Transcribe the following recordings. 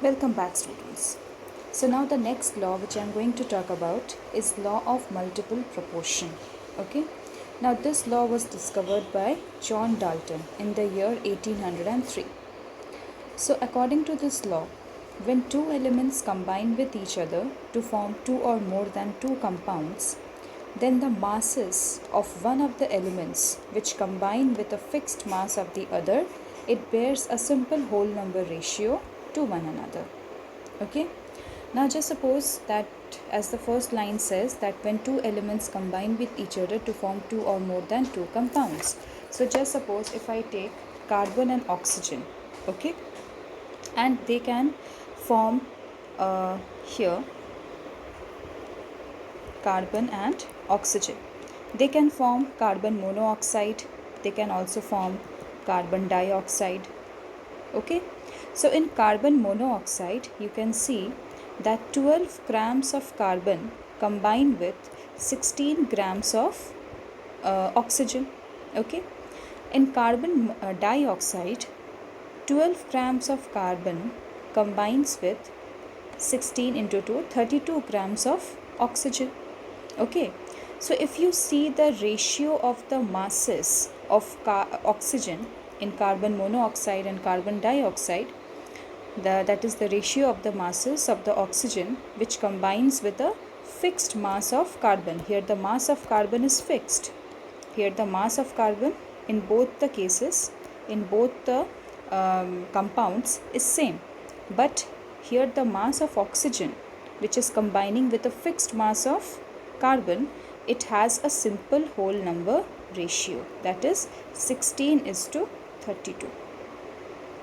Welcome back, students. So now the next law which I am going to talk about is law of multiple proportion. Okay. Now this law was discovered by John Dalton in the year 1803. So according to this law, when two elements combine with each other to form two or more than two compounds, then the masses of one of the elements which combine with a fixed mass of the other, it bears a simple whole number ratio to one another. Okay. Now just suppose that, as the first line says, that when two elements combine with each other to form two or more than two compounds. So just suppose if I take carbon and oxygen, okay, and they can form here carbon and oxygen. They can form carbon monoxide, they can also form carbon dioxide. Okay, so in carbon monoxide you can see that 12 grams of carbon combine with 16 grams of oxygen. Okay, in carbon dioxide, 12 grams of carbon combines with 16 into 2, 32 grams of oxygen. Okay, so if you see the ratio of the masses of oxygen in carbon monoxide and carbon dioxide, that is the ratio of the masses of the oxygen which combines with a fixed mass of carbon. Here the mass of carbon is fixed. Here the mass of carbon in both the cases, in both the compounds is same. But here the mass of oxygen which is combining with a fixed mass of carbon, it has a simple whole number ratio, that is 16:32.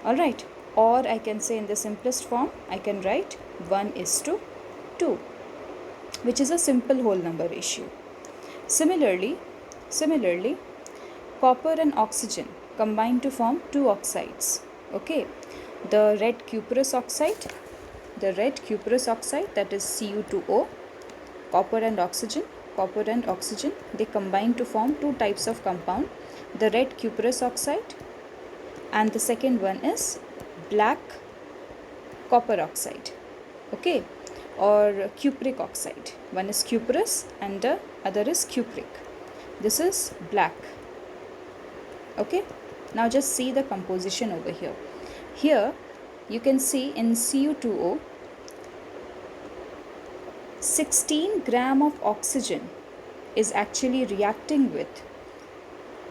Alright, or I can say in the simplest form, I can write 1:2, which is a simple whole number ratio. Similarly, copper and oxygen combine to form two oxides. Okay, the red cuprous oxide, that is Cu2O, copper and oxygen, they combine to form two types of compound, the red cuprous oxide, and the second one is black copper oxide. Okay, or cupric oxide. One is cuprous and the other is cupric. This is black. Okay, now just see the composition over here. Here you can see in Cu2O, 16 gram of oxygen is actually reacting with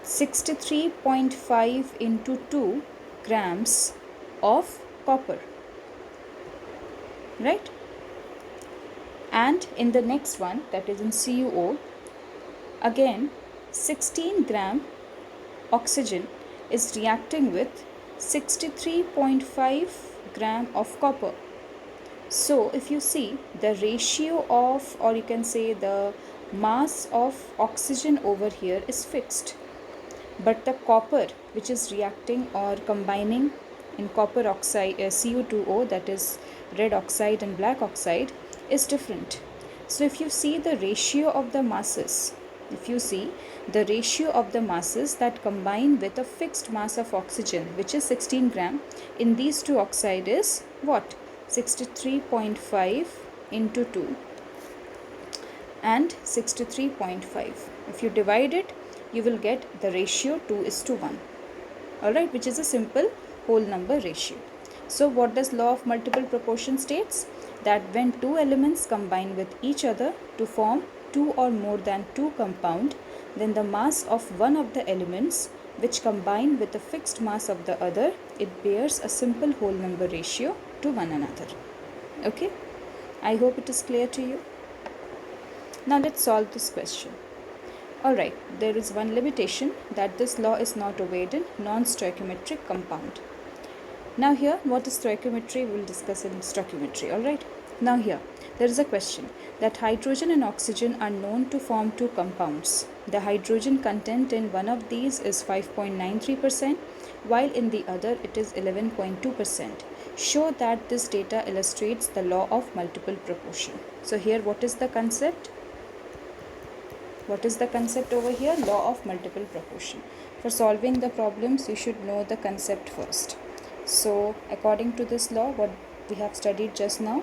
63.5 into 2 grams of copper, right? And in the next one, that is in CuO, again 16 gram oxygen is reacting with 63.5 gram of copper. So if you see the ratio of, or you can say the mass of oxygen over here is fixed, but the copper which is reacting or combining in copper oxide, Cu2O, that is red oxide and black oxide, is different. So if you see the ratio of the masses, that combine with a fixed mass of oxygen which is 16 gram, in these two oxide is what? 63.5 into 2 and 63.5. If you divide it, you will get the ratio 2:1. Alright, which is a simple whole number ratio. So what does law of multiple proportion states? That when two elements combine with each other to form two or more than two compound, then the mass of one of the elements which combine with the fixed mass of the other, it bears a simple whole number ratio to one another. Okay, I hope it is clear to you. Now let's solve this question. Alright, there is one limitation, that this law is not obeyed in non-stoichiometric compound. Now here, what is stoichiometry? We will discuss in stoichiometry. Alright, now here there is a question that hydrogen and oxygen are known to form two compounds. The hydrogen content in one of these is 5.93%, while in the other it is 11.2%. Show that this data illustrates the law of multiple proportion. So here, what is the concept? What is the concept over here? Law of multiple proportion. For solving the problems, you should know the concept first. So according to this law, what we have studied just now,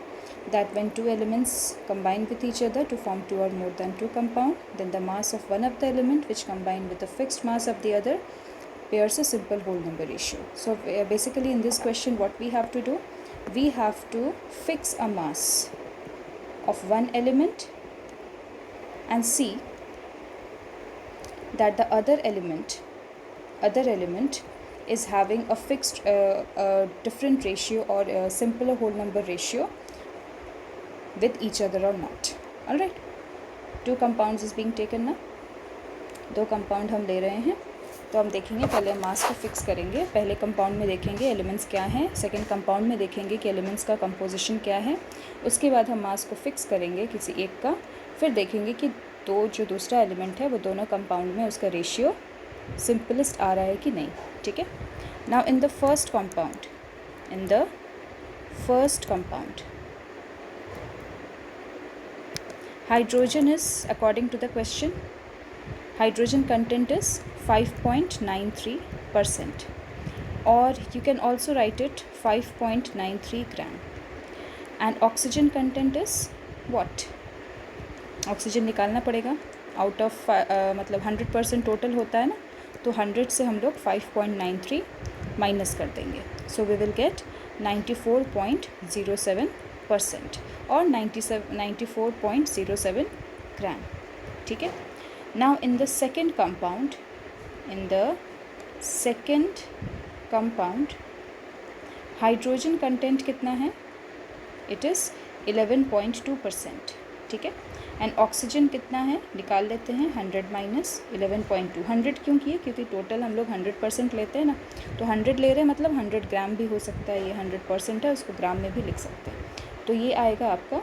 that when two elements combine with each other to form two or more than two compound, then the mass of one of the element which combine with the fixed mass of the other bears a simple whole number ratio. So basically in this question what we have to do, we have to fix a mass of one element and see that the other element is having a fixed different ratio or a simpler whole number ratio with each other or not. Alright, two compounds is being taken ना, दो compound हम ले रहे हैं, तो हम देखेंगे पहले मास को फिक्स करेंगे. पहले कंपाउंड में देखेंगे एलिमेंट्स क्या हैं, सेकंड कंपाउंड में देखेंगे कि एलिमेंट्स का कंपोजिशन क्या है, उसके बाद हम मास को फिक्स करेंगे किसी एक का, फिर देखेंगे कि दो जो दूसरा एलिमेंट है वो दोनों कंपाउंड में उसका रेशियो सिंपलेस्ट आ रहा है कि नहीं. ठीक है. Now in the first compound hydrogen is, according to the question, hydrogen content is 5.93%, or you can also write it 5.93 gram, and oxygen content is what? Oxygen निकालना पड़ेगा आउट ऑफ मतलब 100% total होता है ना, तो 100 से हम लोग 5.93 माइनस कर देंगे. सो वी विल गेट 94.07% और 94.07 ग्राम. ठीक है. Now in the second compound hydrogen content कितना है? It is 11.2%. ठीक है. एंड ऑक्सीजन कितना है निकाल लेते हैं, 100 माइनस 11.2. 100 क्यों किए? क्योंकि टोटल हम लोग 100% लेते हैं ना, तो 100 ले रहे हैं मतलब 100 ग्राम भी हो सकता है. ये 100% है, उसको ग्राम में भी लिख सकते हैं. तो ये आएगा आपका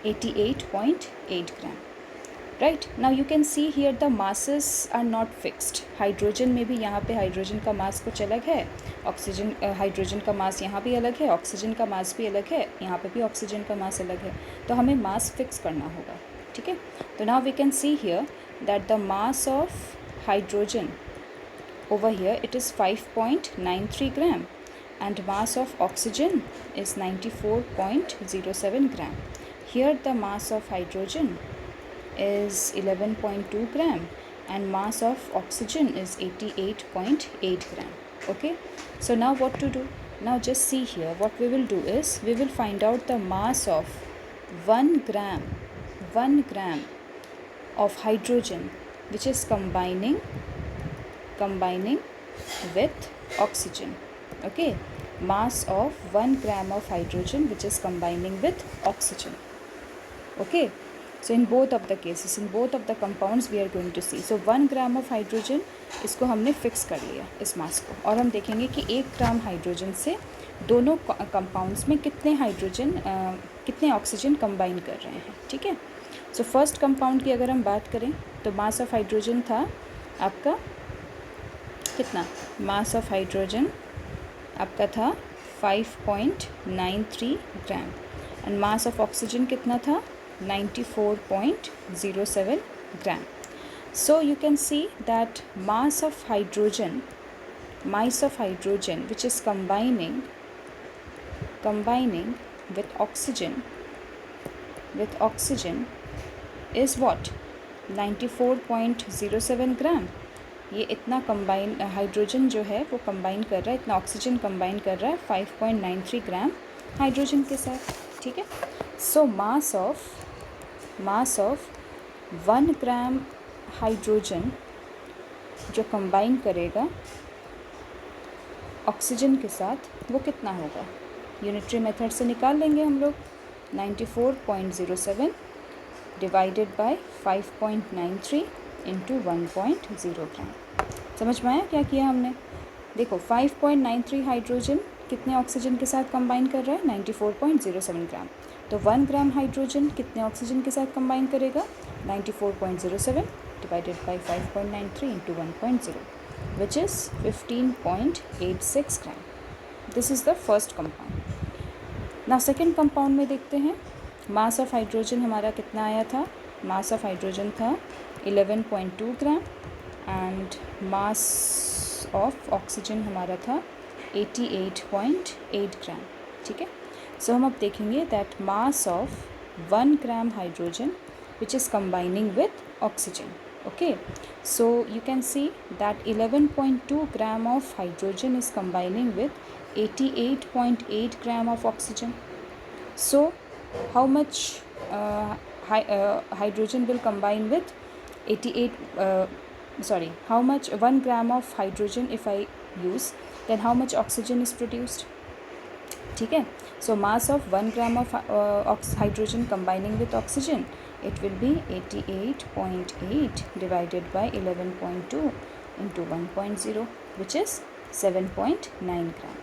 88.8 gram. Right. Now you can see here the masses are not fixed. Hydrogen में भी यहाँ पे हाइड्रोजन का मास कुछ अलग है, ऑक्सीजन हाइड्रोजन का मास यहाँ भी अलग है, ऑक्सीजन का मास भी अलग है, यहाँ पे भी ऑक्सीजन का मास अलग है. तो हमें मास फिक्स करना होगा. ठीक है. तो now we can see here that the mass of hydrogen over here it is 5.93 gram and mass of oxygen is 94.07 gram. Here the mass of hydrogen is 11.2 gram and mass of oxygen is 88.8 gram. Okay, so now what to do? Now just see here, what we will do is we will find out the mass of 1 gram of hydrogen which is combining with oxygen. Okay, mass of 1 gram of hydrogen which is combining with oxygen. Okay, so in both of the cases, in both of the compounds we are going to see. So 1 gram of hydrogen, इसको हमने fix कर लिया इस मास को, और हम देखेंगे कि 1 ग्राम हाइड्रोजन से दोनों कंपाउंड्स में कितने ऑक्सीजन कंबाइन कर रहे हैं. ठीक है. सो फर्स्ट कंपाउंड की अगर हम बात करें तो मास ऑफ हाइड्रोजन था आपका कितना? मास ऑफ हाइड्रोजन आपका था 5.93 gram and mass of oxygen कितना था? 94.07 gram. So you can see that mass of hydrogen which is combining with oxygen is what? 94.07 gram. ये इतना कंबाइन हाइड्रोजन जो है वो कंबाइन कर रहा है, इतना ऑक्सीजन कंबाइन कर रहा है 5.93 ग्राम हाइड्रोजन के साथ. ठीक है. सो मास ऑफ 1 ग्राम हाइड्रोजन जो कंबाइन करेगा ऑक्सीजन के साथ वो कितना होगा? यूनिटरी मेथड से निकाल लेंगे हम लोग. 94.07 डिवाइडेड बाय 5.93 इंटू 1.0 ग्राम. समझ में आया क्या किया हमने? देखो 5.93 हाइड्रोजन कितने ऑक्सीजन के साथ कंबाइन कर रहा है? 94.07 ग्राम. तो 1 ग्राम हाइड्रोजन कितने ऑक्सीजन के साथ कंबाइन करेगा? 94.07 divided by 5.93 into 1.0 which is 15.86 gram. This is the first compound. Now second compound में देखते हैं. मास ऑफ हाइड्रोजन हमारा कितना आया था? मास ऑफ हाइड्रोजन था 11.2 ग्राम एंड मास ऑफ ऑक्सीजन हमारा था 88.8 ग्राम. ठीक है. सो हम अब देखेंगे that mass of 1 gram hydrogen which is combining with oxygen. Okay, so you can see that 11.2 gram of hydrogen is combining with 88.8 gram of oxygen. So how much hydrogen will combine with 88 how much 1 gram of hydrogen if I use, then how much oxygen is produced. ठीक है. So mass of 1 gram of hydrogen combining with oxygen, it will be 88.8 divided by 11.2 into 1.0 which is 7.9 gram.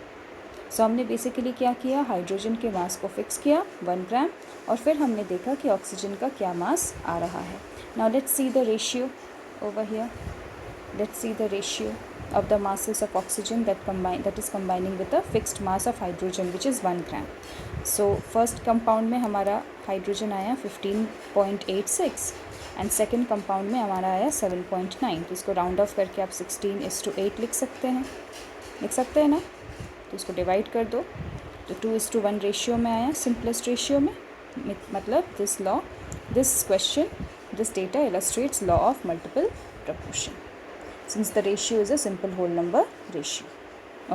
So हमने basically क्या किया, hydrogen के मास को fix किया 1 ग्राम और फिर हमने देखा कि ऑक्सीजन का क्या मास आ रहा है. Now let's see the ratio over here. Let's see the ratio of the masses of oxygen that is combining with a fixed mass of hydrogen which is 1 gram. So first compound में हमारा hydrogen आया 15.86 and second compound में हमारा आया 7.9. तो इसको round of करके आप 16:8 लिख सकते हैं ना. तो इसको डिवाइड कर दो तो 2:1 रेशियो में आया, सिंपलेस्ट रेशियो में. मतलब this data illustrates law of multiple proportion since the ratio is a simple whole number ratio.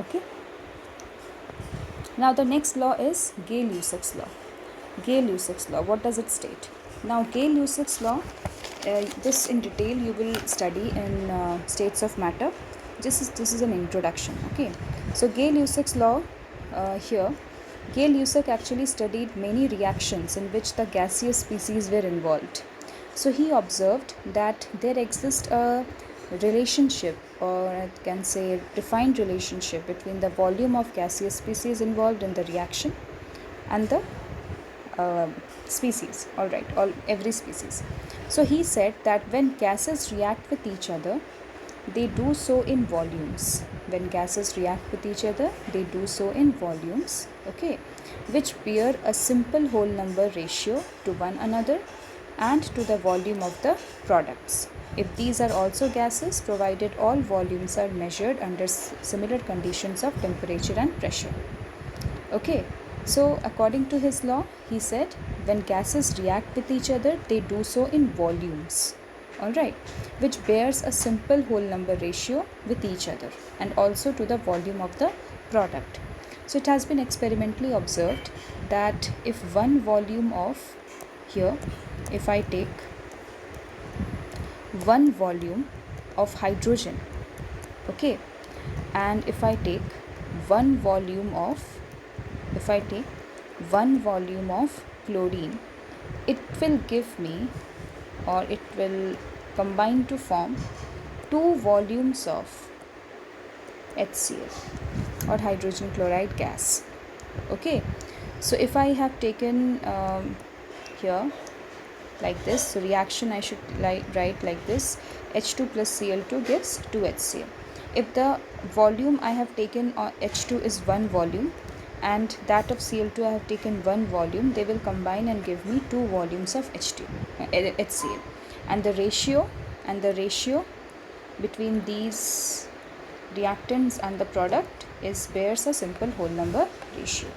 Okay. Now the next law is Gay-Lussac's law. Gay-Lussac's law, what does it state? Now Gay-Lussac's law, this in detail you will study in states of matter. This is an introduction. Okay. So Gay-Lussac's law, here Gay-Lussac actually studied many reactions in which the gaseous species were involved. So he observed that there exists a relationship, or I can say defined relationship, between the volume of gaseous species involved in the reaction and the species. Every species. So he said that when gases react with each other, they do so in volumes. When gases react with each other, they do so in volumes, okay, which bear a simple whole number ratio to one another and to the volume of the products. If these are also gases, provided all volumes are measured under similar conditions of temperature and pressure. Okay, so according to his law, he said when gases react with each other, they do so in volumes, alright, which bears a simple whole number ratio with each other and also to the volume of the product. So it has been experimentally observed that if one volume of, here if I take 1 volume of hydrogen, okay, and if I take 1 volume of chlorine, it will give me, or it will combine to form 2 volumes of HCl or hydrogen chloride gas. Okay, so if I have taken here like this, so reaction I should write like this: H2 plus Cl2 gives 2HCl. If the volume I have taken H2 is 1 volume and that of Cl2 I have taken 1 volume, they will combine and give me 2 volumes of HCl, and the ratio between these reactants and the product bears a simple whole number ratio.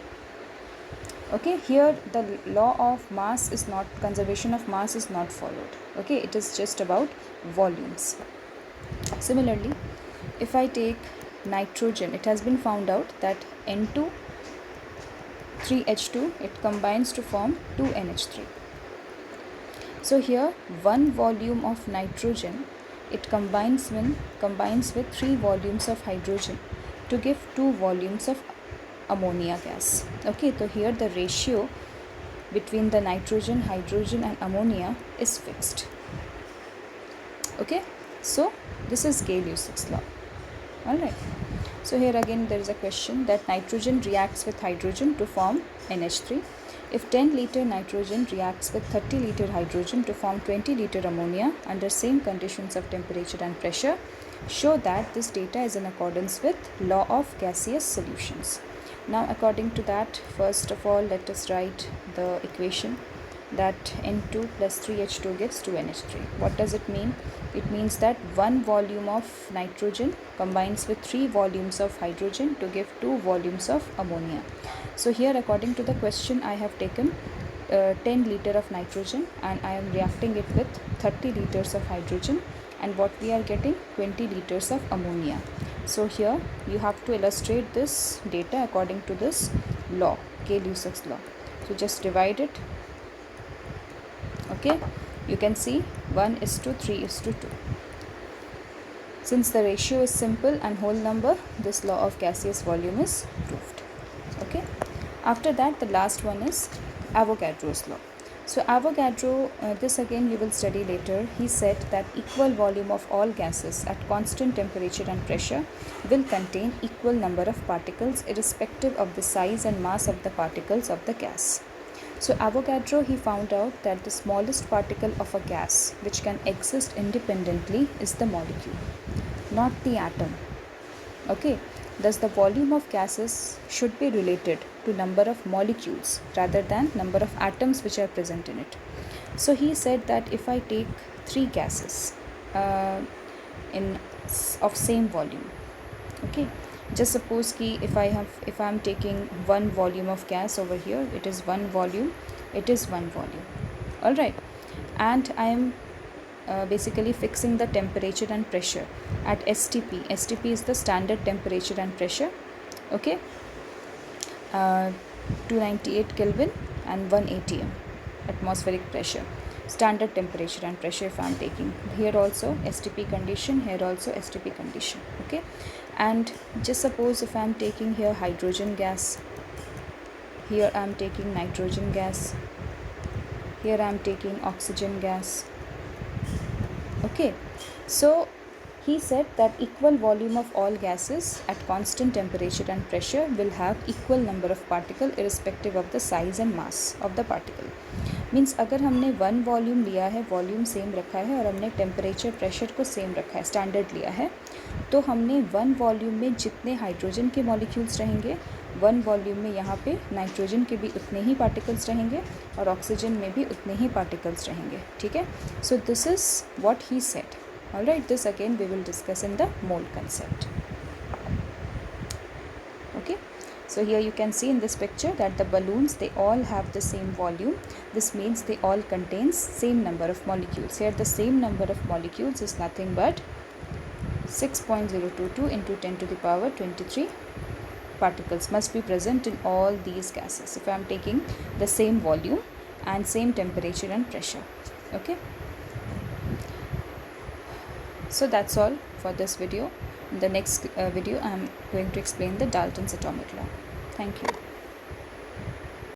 Okay, here the law of mass is not, conservation of mass is not followed. Okay, it is just about volumes. Similarly, if I take nitrogen, it has been found out that N2 3H2, it combines to form 2NH3. So here 1 volume of nitrogen, it combines with 3 volumes of hydrogen to give 2 volumes of ammonia gas. Okay, so here the ratio between the nitrogen, hydrogen and ammonia is fixed. Okay, so this is Gay-Lussac's law. Alright, so here again there is a question that nitrogen reacts with hydrogen to form NH3. If 10 liter nitrogen reacts with 30 liter hydrogen to form 20 liter ammonia under same conditions of temperature and pressure, show that this data is in accordance with law of gaseous solutions. Now according to that, first of all let us write the equation. that N2 plus 3H2 gives 2NH3. What does it mean? It means that one volume of nitrogen combines with 3 volumes of hydrogen to give 2 volumes of ammonia. So here, according to the question, I have taken 10 liter of nitrogen and I am reacting it with 30 liters of hydrogen, and what we are getting, 20 liters of ammonia. So here you have to illustrate this data according to this law, Gay-Lussac's law. So just divide it. Okay, you can see 1:3:2. Since the ratio is simple and whole number, this law of gaseous volume is proved. Okay, after that the last one is Avogadro's law. So Avogadro, this again you will study later. He said that equal volume of all gases at constant temperature and pressure will contain equal number of particles irrespective of the size and mass of the particles of the gas. So Avogadro, he found out that the smallest particle of a gas which can exist independently is the molecule, not the atom. Okay, thus the volume of gases should be related to number of molecules rather than number of atoms which are present in it. So he said that if I take 3 gases of same volume, okay, just suppose ki if I am taking one volume of gas over here, it is one volume, all right, and I am basically fixing the temperature and pressure at STP. STP is the standard temperature and pressure, okay, 298 Kelvin and 1 atm atmospheric pressure, standard temperature and pressure. If I am taking here also STP condition, here also STP condition, okay. And just suppose if I am taking here hydrogen gas, here I am taking nitrogen gas, here I am taking oxygen gas, okay. So he said that equal volume of all gases at constant temperature and pressure will have equal number of particle irrespective of the size and mass of the particle. Means अगर हमने one volume लिया है, volume same रखा है, और हमने temperature pressure को same रखा है, स्टैंडर्ड लिया है, तो हमने वन वॉल्यूम में जितने हाइड्रोजन के मॉलिक्यूल्स रहेंगे, वन वॉल्यूम में यहाँ पे नाइट्रोजन के भी उतने ही पार्टिकल्स रहेंगे और ऑक्सीजन में भी उतने ही पार्टिकल्स रहेंगे, ठीक है. So this is what he said. Alright, this again we will discuss in the mole concept. Okay, so here you can see in this picture that the balloons, they all have the same volume. This means they all contains same number of molecules. Here the same number of molecules is nothing but 6.022 into 10 to the power 23 particles must be present in all these gases if I am taking the same volume and same temperature and pressure. Okay, so that's all for this video. In the next video I am going to explain the Dalton's atomic law. Thank you.